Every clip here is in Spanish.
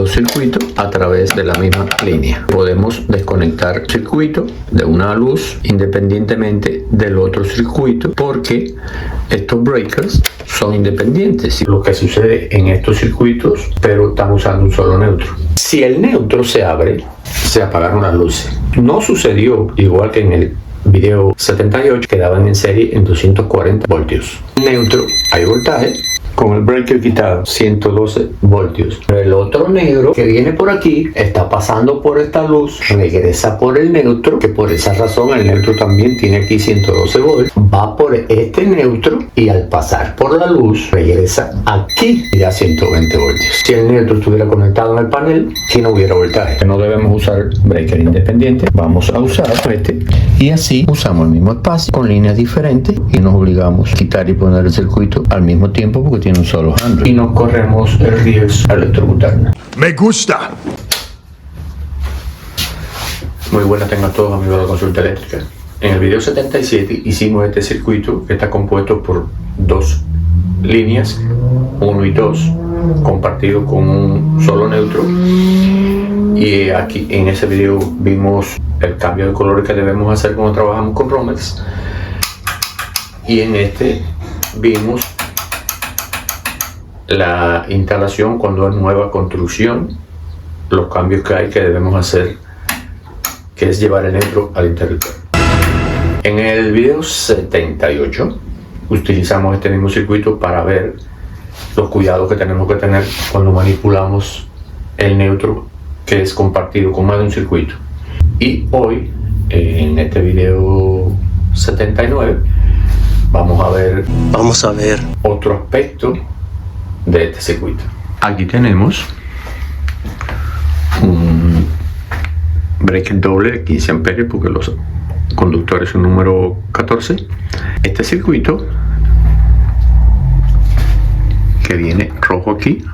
los circuitos a través de la misma línea. Podemos desconectar circuito de una luz independientemente del otro circuito, porque estos breakers son independientes. Lo que sucede en estos circuitos, pero están usando un solo neutro. Si el neutro se abre, se apagaron las luces. No sucedió igual que en el video 78, que daban en serie en 240 voltios. Neutro, hay voltaje. Con el breaker quitado, 112 voltios. El otro negro que viene por aquí está pasando por esta luz, regresa por el neutro, que por esa razón el neutro también tiene aquí 112 voltios. Va por este neutro y al pasar por la luz, regresa aquí ya 120 voltios. Si el neutro estuviera conectado en el panel, aquí no hubiera voltaje. No debemos usar breaker independiente. Vamos a usar este y así usamos el mismo espacio con líneas diferentes y nos obligamos a quitar y poner el circuito al mismo tiempo, porque tiene un solo handle y no corremos el riesgo de electrocutarnos. Me gusta. Muy buenas tengan todos, amigos de la consulta eléctrica. En el video 77 hicimos este circuito que está compuesto por dos líneas, 1 y 2, compartido con un solo neutro. Y aquí en ese video vimos el cambio de color que debemos hacer cuando trabajamos con Romex. Y en este vimos la instalación cuando es nueva construcción, los cambios que debemos hacer, que es llevar el neutro al interruptor. En el video 78 utilizamos este mismo circuito para ver los cuidados que tenemos que tener cuando manipulamos el neutro, que es compartido con más de un circuito. Y hoy, en este video 79, vamos a ver otro aspecto de este circuito. Aquí tenemos un breaker doble de 15 amperios, porque los conductores son número 14. Este circuito, que viene rojo aquí,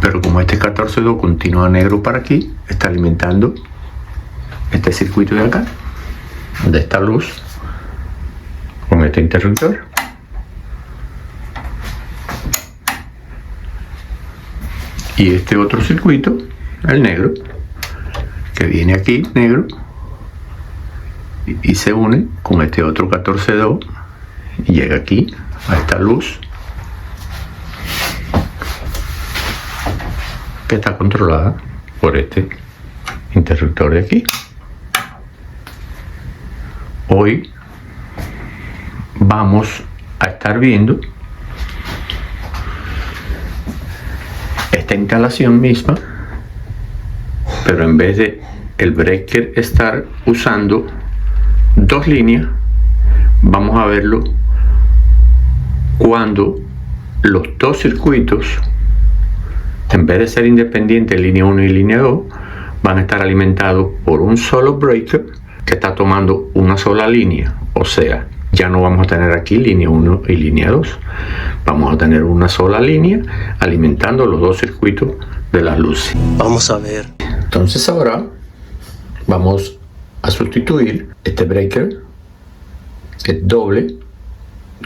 pero como este 14.2 continúa negro para aquí, está alimentando este circuito de acá, de esta luz, con este interruptor. Y este otro circuito, el negro, que viene aquí, negro, y se une con este otro 14.2 y llega aquí a esta luz, que está controlada por este interruptor de aquí. Hoy vamos a estar viendo esta instalación misma, pero en vez de el breaker estar usando dos líneas, vamos a verlo cuando los dos circuitos, en vez de ser independientes, línea 1 y línea 2, van a estar alimentados por un solo breaker que está tomando una sola línea. O sea, ya no vamos a tener aquí línea 1 y línea 2. Vamos a tener una sola línea alimentando los dos circuitos de las luces. Vamos a ver. Entonces ahora vamos a sustituir este breaker, que es doble,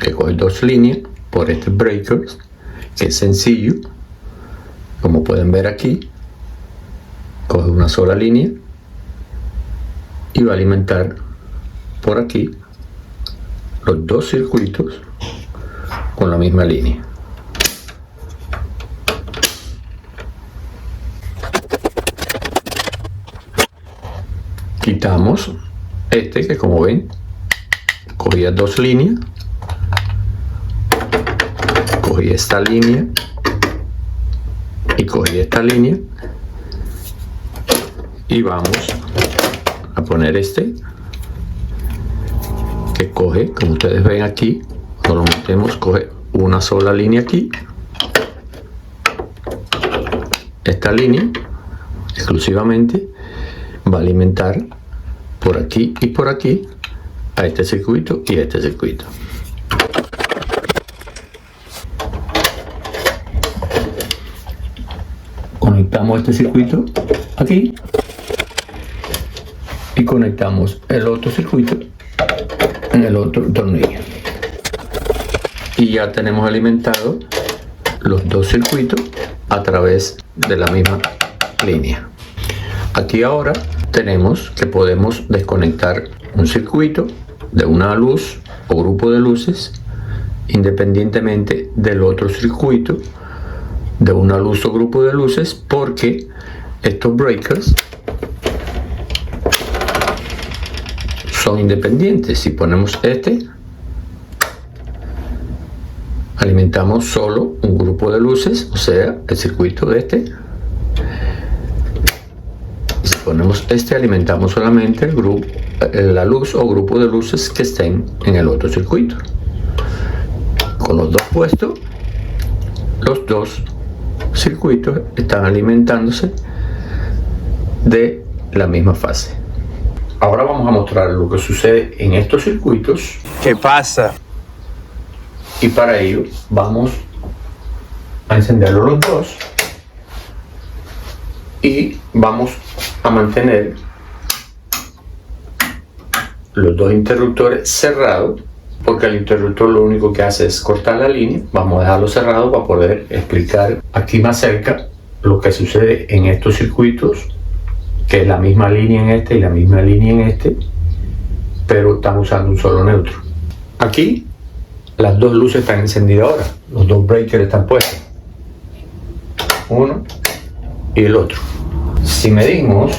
que coge dos líneas, por este breaker, que es sencillo. Como pueden ver aquí, coge una sola línea y va a alimentar por aquí los dos circuitos con la misma línea. Quitamos este, que como ven cogía dos líneas, cogí esta línea y cogí esta línea, y vamos a poner este, que coge, como ustedes ven aquí, cuando lo metemos, coge una sola línea aquí, esta línea exclusivamente va a alimentar por aquí y por aquí a este circuito y a este circuito. Conectamos este circuito aquí y conectamos el otro circuito en el otro tornillo, y ya tenemos alimentados los dos circuitos a través de la misma línea. Aquí ahora tenemos que podemos desconectar un circuito de una luz o grupo de luces independientemente del otro circuito de una luz o grupo de luces, porque estos breakers son independientes. Si ponemos este, alimentamos solo un grupo de luces, o sea, el circuito de este. Si ponemos este, alimentamos solamente el grupo, la luz o grupo de luces que estén en el otro circuito. Con los dos puestos, los dos circuitos están alimentándose de la misma fase. Ahora vamos a mostrar lo que sucede en estos circuitos. ¿Qué pasa? Y para ello vamos a encenderlos los dos y vamos a mantener los dos interruptores cerrados, porque el interruptor lo único que hace es cortar la línea. Vamos a dejarlo cerrado para poder explicar aquí más cerca lo que sucede en estos circuitos, que es la misma línea en este y la misma línea en este, pero están usando un solo neutro. Aquí las dos luces están encendidas ahora, los dos breakers están puestos, uno y el otro. Si medimos,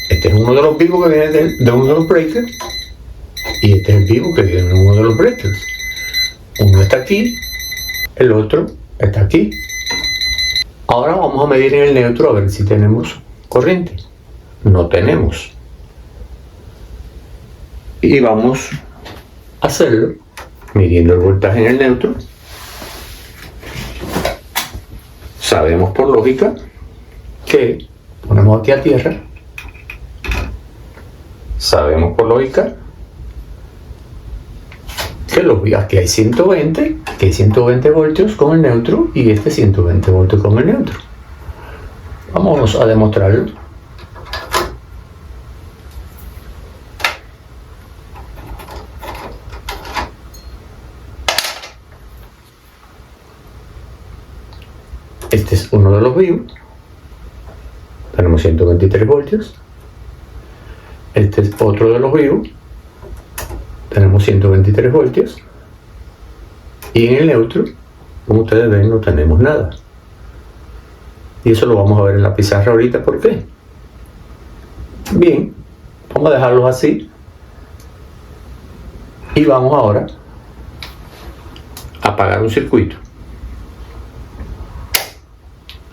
este es uno de los vivos que viene de uno de los breakers y este es el vivo que viene de uno de los breakers. Uno está aquí, el otro está aquí. Ahora vamos a medir en el neutro a ver si tenemos corriente. No tenemos. Y vamos a hacerlo midiendo el voltaje en el neutro. Sabemos por lógica que ponemos aquí a tierra. Sabemos por lógica que aquí hay 120, que hay 120 voltios con el neutro y este 120 voltios con el neutro. Vamos a demostrarlo. Este es uno de los vivos. Tenemos 123 voltios. Este es otro de los vivos. Tenemos 123 voltios. Y en el neutro, como ustedes ven, no tenemos nada. Y eso lo vamos a ver en la pizarra ahorita. ¿Por qué? Bien, vamos a dejarlos así. Y vamos ahora a apagar un circuito.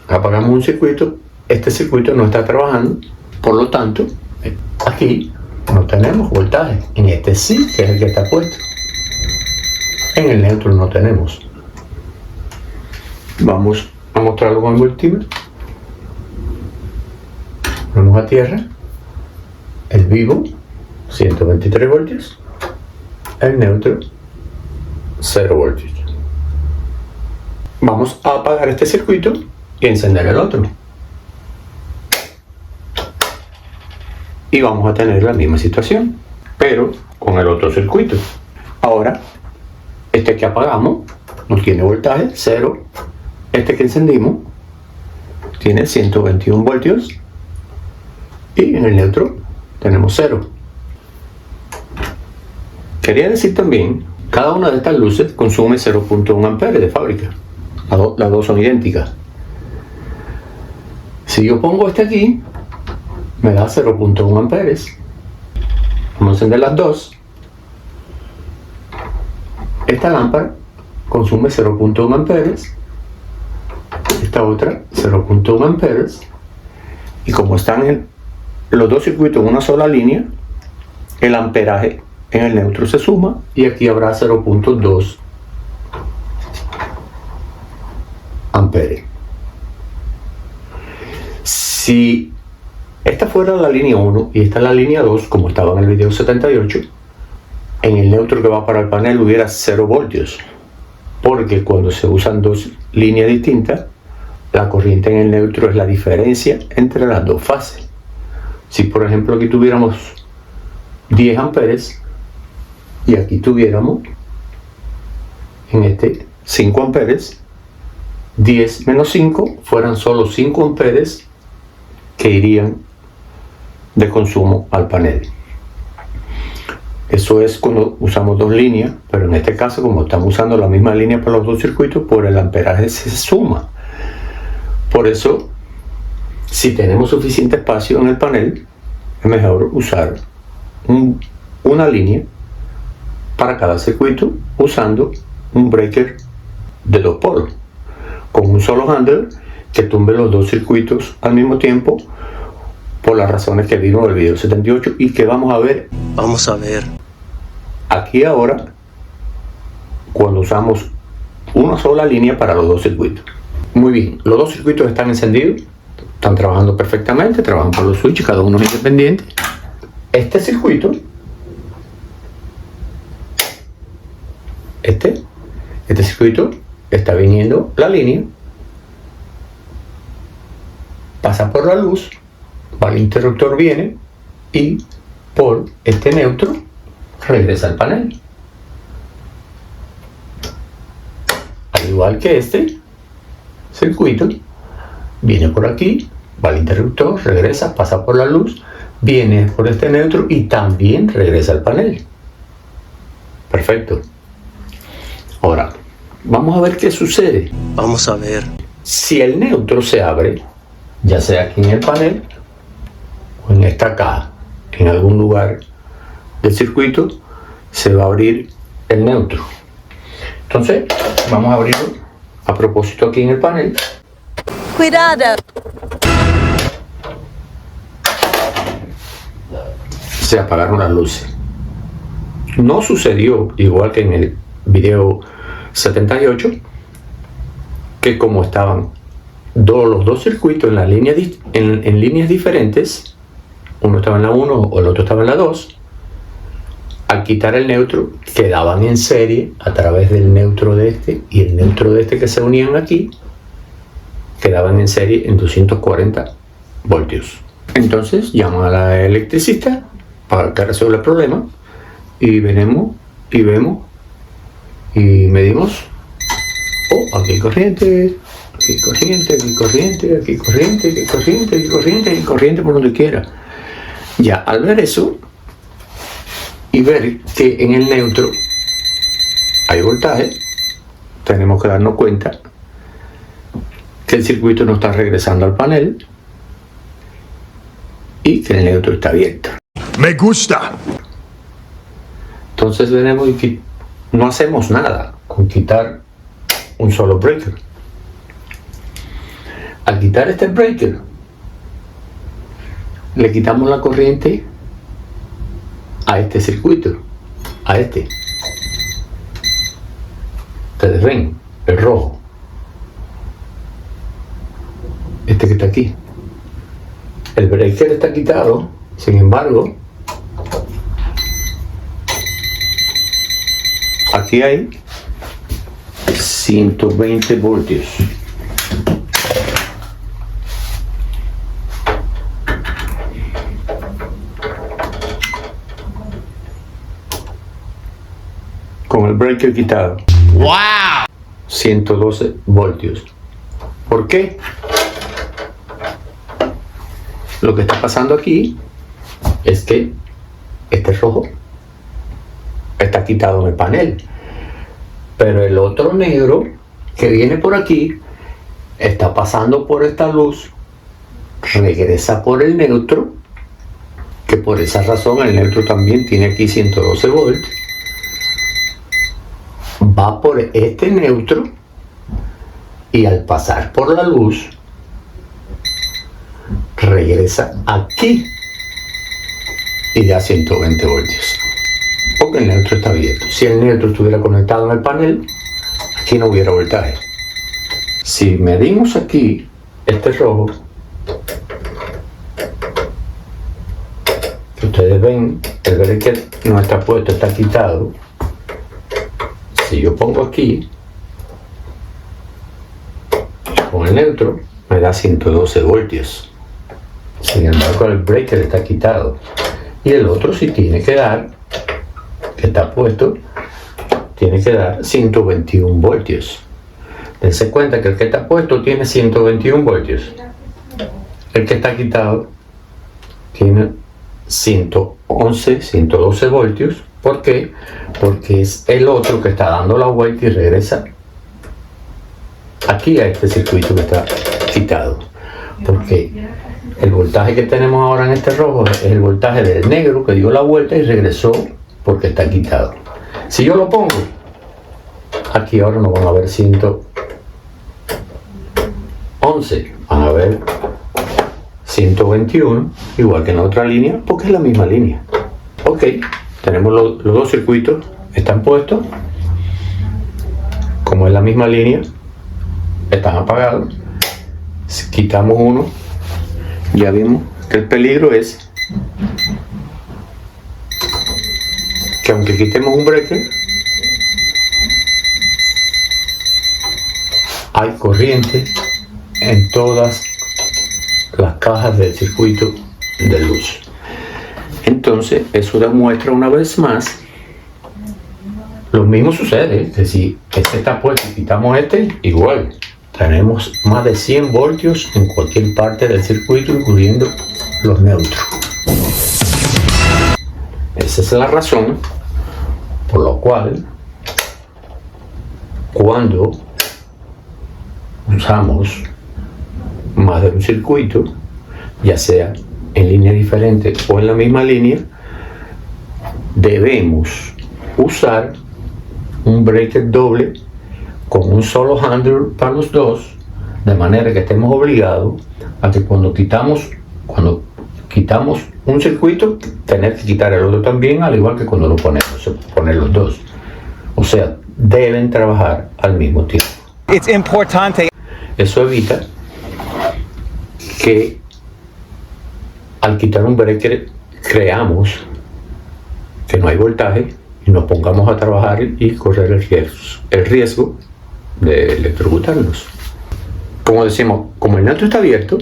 Apagamos un circuito, este circuito no está trabajando, por lo tanto, aquí no tenemos voltaje. En este sí, que es el que está puesto. En el neutro no tenemos. Vamos a mostrarlo con el multímetro. Ponemos a tierra. El vivo, 123 voltios. El neutro, 0 voltios. Vamos a apagar este circuito y encender el otro. Y vamos a tener la misma situación, pero con el otro circuito. Ahora, este que apagamos no tiene voltaje, 0. Este que encendimos tiene 121 voltios. Y en el neutro tenemos 0. Quería decir también, cada una de estas luces consume 0.1 amperes de fábrica. Las dos son idénticas. Si yo pongo este aquí, me da 0.1 amperes. Vamos a encender las dos. Esta lámpara consume 0.1 amperes. Esta otra 0.1 amperes. Y como están los dos circuitos en una sola línea, el amperaje en el neutro se suma y aquí habrá 0.2 amperes. Si esta fuera la línea 1 y esta es la línea 2, como estaba en el video 78, en el neutro que va para el panel hubiera 0 voltios, porque cuando se usan dos líneas distintas, la corriente en el neutro es la diferencia entre las dos fases. Si por ejemplo aquí tuviéramos 10 amperes y aquí tuviéramos en este 5 amperes, 10 menos 5 fueran solo 5 amperes que irían de consumo al panel. Eso es cuando usamos dos líneas, pero en este caso, como estamos usando la misma línea para los dos circuitos, por el amperaje se suma. Por eso, si tenemos suficiente espacio en el panel, es mejor usar una línea para cada circuito usando un breaker de 2 polos con un solo handle que tumbe los dos circuitos al mismo tiempo, por las razones que vimos en el video 78 y que vamos a ver aquí ahora cuando usamos una sola línea para los dos circuitos. Muy bien, los dos circuitos están encendidos, están trabajando perfectamente, trabajan por los switches, cada uno es independiente. Este circuito, este circuito está viniendo la línea, pasa por la luz, va al interruptor, viene y por este neutro regresa al panel. Al igual que este circuito, viene por aquí, va al interruptor, regresa, pasa por la luz, viene por este neutro y también regresa al panel. Perfecto. Ahora, vamos a ver qué sucede. Vamos a ver. Si el neutro se abre, ya sea aquí en el panel o en esta caja, en algún lugar del circuito, se va a abrir el neutro. Entonces, vamos a abrirlo a propósito aquí en el panel. Cuidado. Se apagaron las luces. No sucedió igual que en el video 78, que como estaban los dos circuitos en, en líneas diferentes, uno estaba en la 1 o el otro estaba en la 2, al quitar el neutro quedaban en serie a través del neutro de este y el neutro de este que se unían aquí, quedaban en serie en 240 voltios. Entonces llamo a la electricista para que resuelva el problema y vemos y medimos. Oh, aquí hay corriente, aquí hay corriente, aquí hay corriente, aquí hay corriente, aquí hay corriente, aquí hay corriente, aquí hay corriente por donde quiera. Ya al ver eso y ver que en el neutro hay voltaje, tenemos que darnos cuenta que el circuito no está regresando al panel y que el neutro está abierto. Me gusta. Entonces tenemos que no hacemos nada con quitar un solo breaker. Al quitar este breaker, le quitamos la corriente a este circuito, a este. Ustedes ven, el rojo. Este que está aquí. El breaker está quitado, sin embargo, aquí hay 120 voltios. Con el breaker quitado. ¡Wow! 112 voltios. ¿Por qué? Lo que está pasando aquí es que este rojo está quitado en el panel, pero el otro negro que viene por aquí está pasando por esta luz, regresa por el neutro, que por esa razón el neutro también tiene aquí 112 volts, va por este neutro y al pasar por la luz regresa aquí y da 120 voltios porque el neutro está abierto. Si el neutro estuviera conectado en el panel, aquí no hubiera voltaje. Si medimos aquí este rojo, que ustedes ven, el breaker no está puesto, está quitado. Si yo pongo aquí con el neutro, me da 112 voltios. Sin embargo, el breaker está quitado y el otro sí tiene que dar, que está puesto, tiene que dar 121 voltios. Dense cuenta que el que está puesto tiene 121 voltios. El que está quitado tiene 111, 112 voltios. ¿Por qué? Porque es el otro que está dando la vuelta y regresa aquí a este circuito que está quitado. Porque el voltaje que tenemos ahora en este rojo es el voltaje del negro que dio la vuelta y regresó porque está quitado. Si yo lo pongo, aquí ahora no van a ver 111, van a ver 121, igual que en la otra línea, porque es la misma línea. Ok, tenemos los dos circuitos, están puestos, como es la misma línea, están apagados. Si quitamos uno, ya vimos que el peligro es que aunque quitemos un breaker, hay corriente en todas las cajas del circuito de luz. Entonces eso demuestra una vez más lo mismo sucede, que si este está puesto y quitamos este, igual tenemos más de 100 voltios en cualquier parte del circuito, incluyendo los neutros. Esa es la razón por la cual cuando usamos más de un circuito, ya sea en línea diferente o en la misma línea, debemos usar un breaker doble con un solo handle para los dos, de manera que estemos obligados a que cuando quitamos un circuito, tener que quitar el otro también, al igual que cuando lo ponemos, se puede poner los dos. O sea, deben trabajar al mismo tiempo. It's importante. Eso evita que al quitar un breaker creamos que no hay voltaje y nos pongamos a trabajar y correr el riesgo de electrocutarnos. Como decimos, como el neutro está abierto,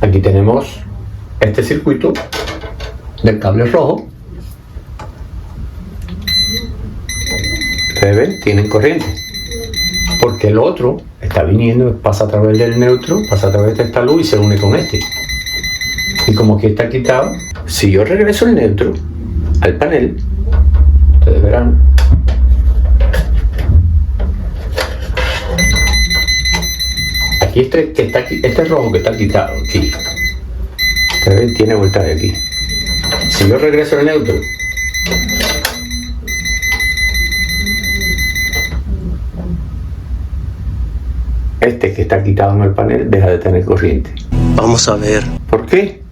aquí tenemos este circuito del cable rojo. Ustedes ven, tienen corriente, porque el otro está viniendo, pasa a través del neutro, pasa a través de esta luz y se une con este. Y como aquí está quitado, si yo regreso el neutro al panel, ustedes verán, aquí este rojo que está quitado aquí, ustedes ven, tiene voltaje aquí. Si yo regreso el neutro, este que está quitado en el panel deja de tener corriente. Vamos a ver. ¿Por qué?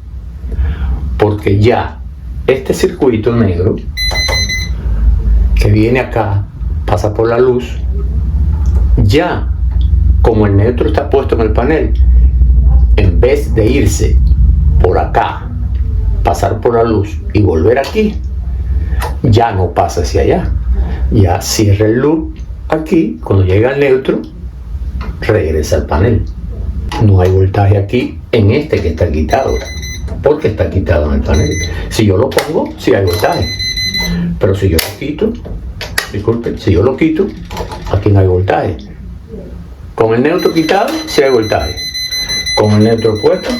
Porque ya este circuito negro que viene acá, pasa por la luz, ya como el neutro está puesto en el panel, en vez de irse por acá, pasar por la luz y volver aquí, ya no pasa hacia allá. Ya cierra el loop aquí, cuando llega al neutro, regresa al panel. No hay voltaje aquí en este que está quitado, porque está quitado en el panel. Si yo lo pongo, sí hay voltaje, pero si yo lo quito, disculpen, si yo lo quito, aquí no hay voltaje. Con el neutro quitado, sí hay voltaje. Con el neutro puesto,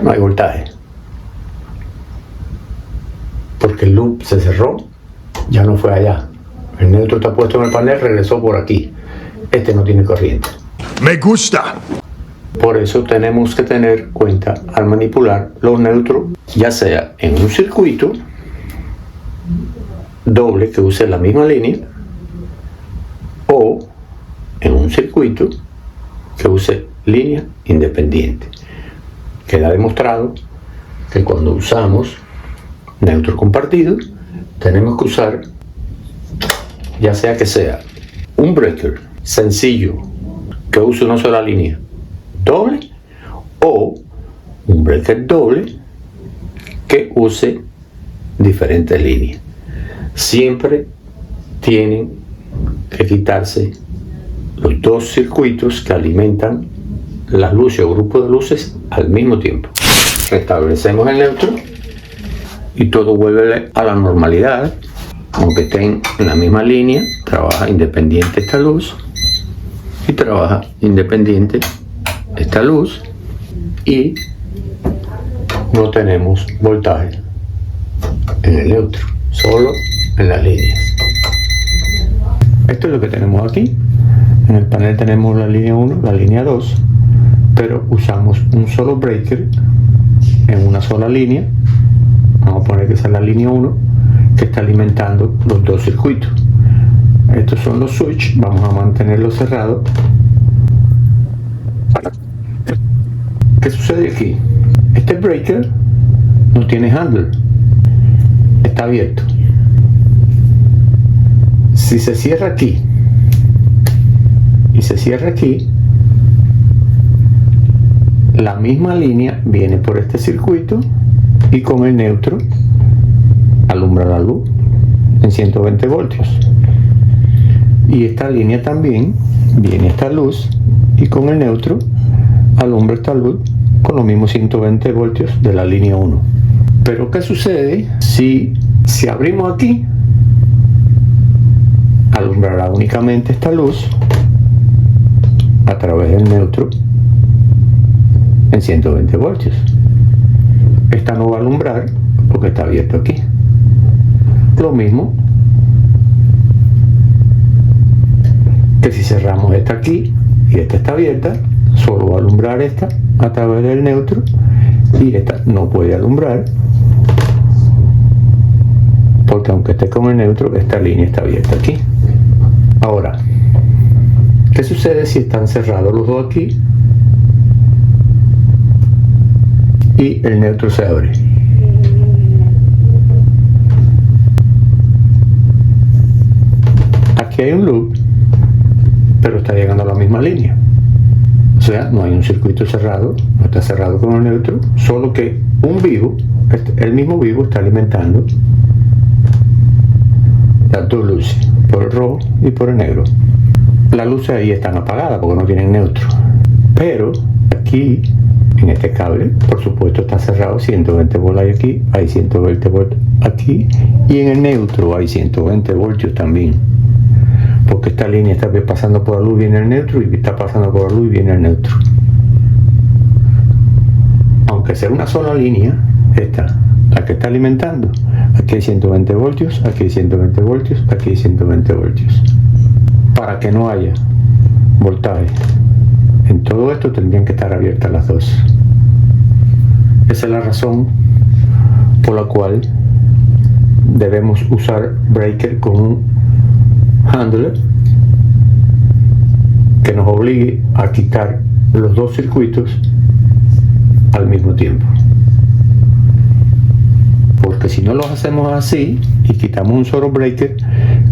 no hay voltaje, porque el loop se cerró, ya no fue allá. El neutro está puesto en el panel, regresó por aquí. Este no tiene corriente. Me gusta. Por eso tenemos que tener cuenta al manipular los neutros, ya sea en un circuito doble que use la misma línea o en un circuito que use línea independiente. Queda demostrado que cuando usamos neutros compartidos tenemos que usar, ya sea que sea un breaker sencillo que use una sola línea doble o un breaker doble que use diferentes líneas. Siempre tienen que quitarse los dos circuitos que alimentan las luces o grupos de luces al mismo tiempo. Restablecemos el neutro y todo vuelve a la normalidad. aunque estén en la misma línea, trabaja independiente esta luz y trabaja independiente esta luz, y no tenemos voltaje en el neutro, solo en las líneas. Esto es lo que tenemos aquí. En el panel tenemos la línea 1, la línea 2, pero usamos un solo breaker en una sola línea. Vamos a poner que esa es la línea 1 que está alimentando los dos circuitos. Estos son los switch, vamos a mantenerlos cerrados. ¿Qué sucede aquí? Este breaker no tiene handle, está abierto. Si se cierra aquí y se cierra aquí, la misma línea viene por este circuito y con el neutro alumbra la luz en 120 voltios. Y esta línea también viene esta luz y con el neutro alumbra esta luz con los mismos 120 voltios de la línea 1. Pero ¿qué sucede si abrimos aquí? Alumbrará únicamente esta luz a través del neutro en 120 voltios. Esta no va a alumbrar porque está abierto aquí. Lo mismo que si cerramos esta aquí y esta está abierta, solo va a alumbrar esta a través del neutro y esta no puede alumbrar porque aunque esté con el neutro, esta línea está abierta aquí. Ahora, ¿qué sucede si están cerrados los dos aquí y el neutro se abre? Aquí hay un loop, pero está llegando a la misma línea. O sea, no hay un circuito cerrado, no está cerrado con el neutro, solo que un vivo, el mismo vivo está alimentando las dos luces, por el rojo y por el negro. Las luces ahí están apagadas porque no tienen neutro. Pero aquí, en este cable, por supuesto está cerrado, 120 voltios aquí, hay 120 voltios aquí, y en el neutro hay 120 voltios también. Porque esta línea está pasando por la luz, viene el neutro, y está pasando por la luz y viene el neutro. Aunque sea una sola línea, esta, la que está alimentando, aquí hay 120 voltios, aquí hay 120 voltios, aquí hay 120 voltios. Para que no haya voltaje en todo esto, tendrían que estar abiertas las dos. Esa es la razón por la cual debemos usar breaker con un handler que nos obligue a quitar los dos circuitos al mismo tiempo, porque si no los hacemos así y quitamos un solo breaker,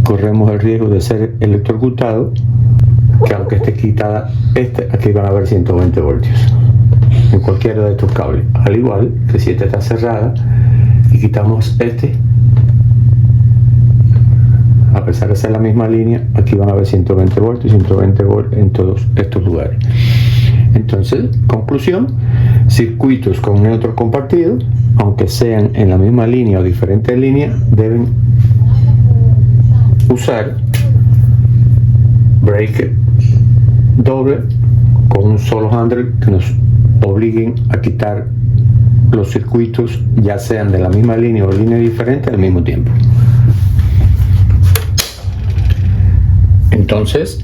corremos el riesgo de ser electrocutado, que aunque esté quitada aquí van a haber 120 voltios en cualquiera de estos cables, al igual que si esta está cerrada y quitamos a pesar de ser la misma línea, aquí van a haber 120 voltios y 120 voltios en todos estos lugares. Entonces, conclusión, circuitos con neutros compartidos, aunque sean en la misma línea o diferentes líneas, deben usar breaker doble con un solo handle que nos obliguen a quitar los circuitos, ya sean de la misma línea o línea diferente, al mismo tiempo. Entonces,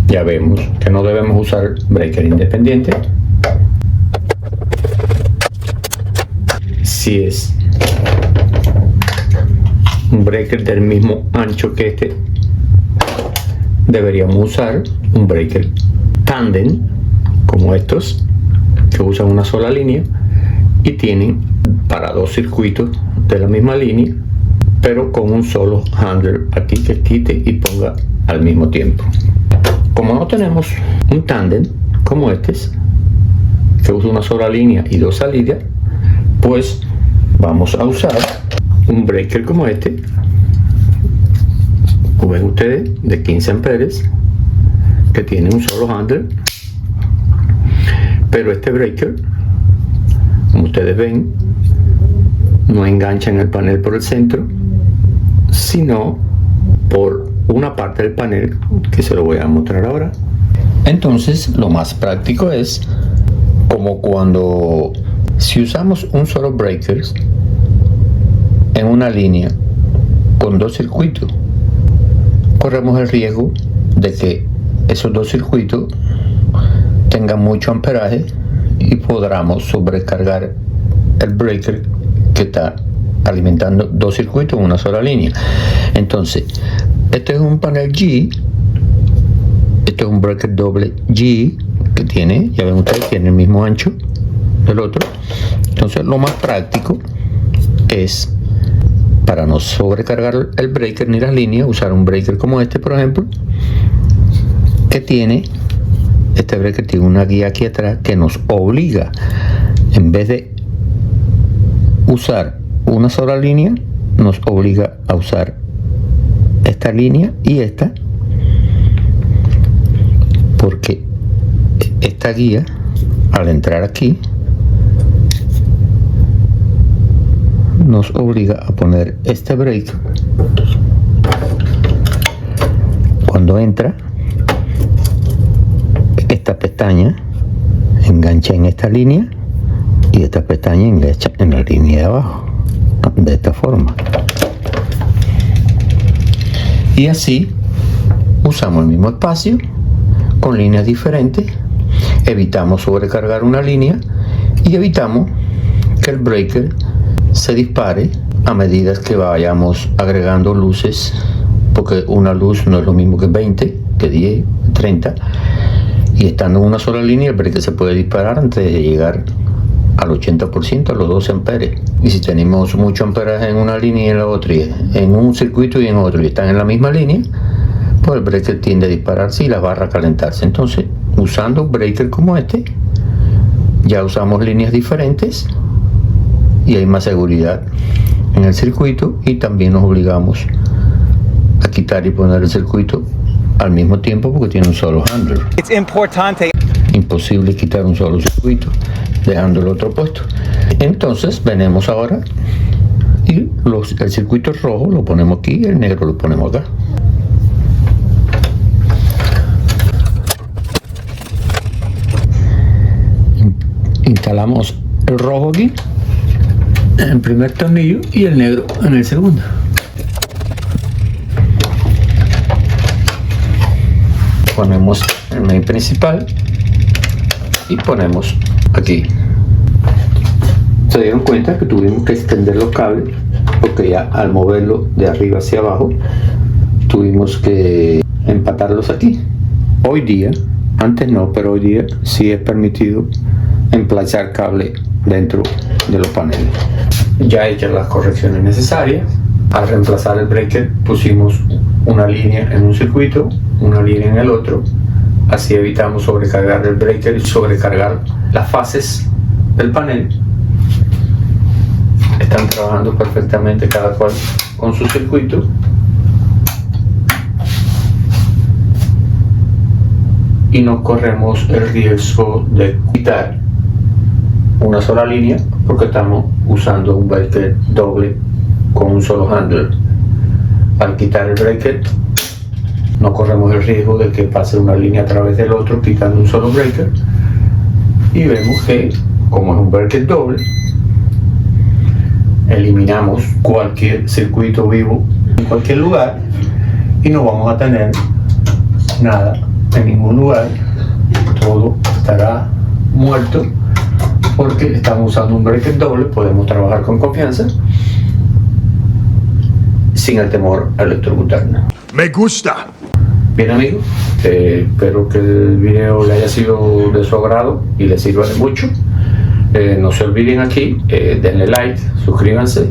ya vemos que no debemos usar breaker independiente. Si es un breaker del mismo ancho que este, deberíamos usar un breaker tándem como estos, que usan una sola línea y tienen para dos circuitos de la misma línea, pero con un solo handler aquí que quite y ponga al mismo tiempo. Como no tenemos un tándem como este, que usa una sola línea y dos salidas, pues vamos a usar un breaker como este, como ven ustedes, de 15 amperes, que tiene un solo handler. Pero este breaker, como ustedes ven, no enganchan el panel por el centro, sino por una parte del panel que se lo voy a mostrar ahora. Entonces lo más práctico es como cuando si usamos un solo breaker en una línea con dos circuitos, corremos el riesgo de que esos dos circuitos tengan mucho amperaje y podamos sobrecargar el breaker que está alimentando dos circuitos en una sola línea. Entonces, este es un panel G, este es un breaker doble G que tiene, ya ven ustedes, tiene el mismo ancho del otro. Entonces, lo más práctico es, para no sobrecargar el breaker ni las líneas, usar un breaker como este, por ejemplo, que tiene, este breaker tiene una guía aquí atrás que nos obliga, en vez de usar una sola línea, nos obliga a usar esta línea y esta, porque esta guía, al entrar aquí, nos obliga a poner este break. Cuando entra, esta pestaña engancha en esta línea y esta pestaña engancha en la línea de abajo, de esta forma. Y así usamos el mismo espacio con líneas diferentes, evitamos sobrecargar una línea y evitamos que el breaker se dispare a medida que vayamos agregando luces, porque una luz no es lo mismo que 20, que 10, 30, y estando en una sola línea el breaker se puede disparar antes de llegar al 80%, a los 12 amperes. Y si tenemos mucho amperaje en una línea y en la otra, y en un circuito y en otro, y están en la misma línea, pues el breaker tiende a dispararse y la barra a calentarse. Entonces, usando un breaker como este, ya usamos líneas diferentes y hay más seguridad en el circuito, y también nos obligamos a quitar y poner el circuito al mismo tiempo porque tiene un solo handler. Es importante. Imposible quitar un solo circuito dejando el otro puesto. Entonces venimos ahora y el circuito rojo lo ponemos aquí y el negro lo ponemos acá. Instalamos el rojo aquí en el primer tornillo y el negro en el segundo. Ponemos el main principal y ponemos aquí. Se dieron cuenta que tuvimos que extender los cables porque ya al moverlo de arriba hacia abajo tuvimos que empatarlos aquí. Hoy día, antes no, pero hoy día sí es permitido emplazar cable dentro de los paneles. Ya hechas las correcciones necesarias, al reemplazar el breaker pusimos una línea en un circuito, una línea en el otro. Así evitamos sobrecargar el breaker y sobrecargar las fases del panel. Están trabajando perfectamente cada cual con su circuito. Y no corremos el riesgo de quitar una sola línea porque estamos usando un breaker doble con un solo handler. Al quitar el breaker no corremos el riesgo de que pase una línea a través del otro quitando un solo breaker, y vemos que como es un breaker doble eliminamos cualquier circuito vivo en cualquier lugar y no vamos a tener nada en ningún lugar, todo estará muerto porque estamos usando un breaker doble. Podemos trabajar con confianza sin el temor a electrocutarnos. Me gusta. Bien amigos, espero que el video le haya sido de su agrado y le sirva de mucho. No se olviden aquí, denle like, suscríbanse,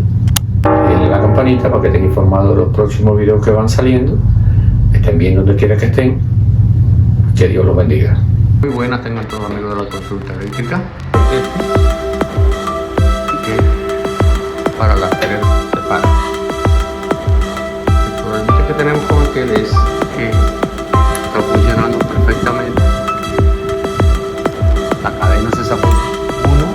denle la campanita para que estén informados de los próximos videos que van saliendo. Estén bien donde quiera que estén. Que Dios los bendiga. Muy buenas tengan todos amigos de la consulta eléctrica. Para las tres separas. El problema que tenemos con aquel es que está funcionando perfectamente. La cadena se sacó uno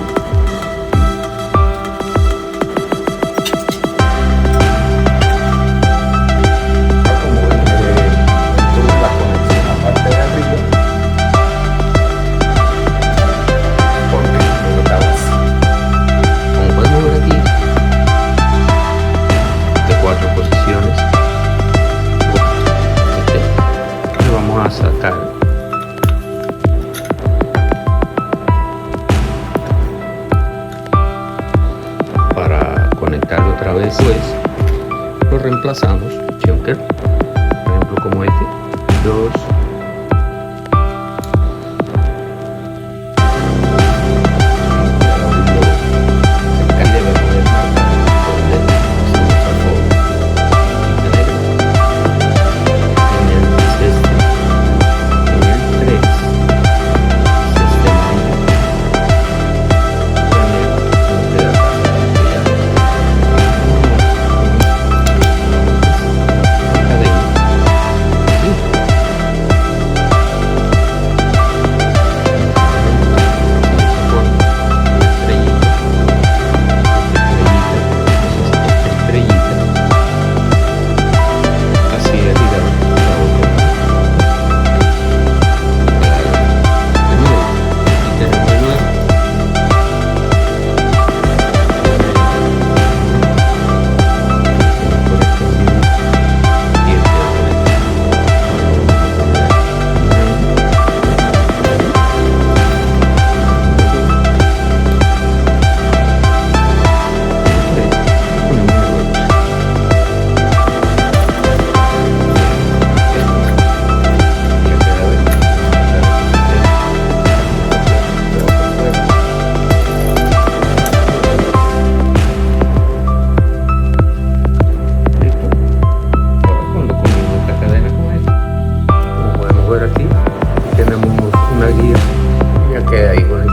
a sacar para conectarlo otra vez, pues lo reemplazamos Junker, por ejemplo como este, 2. Aquí tenemos una guía, ya queda ahí con el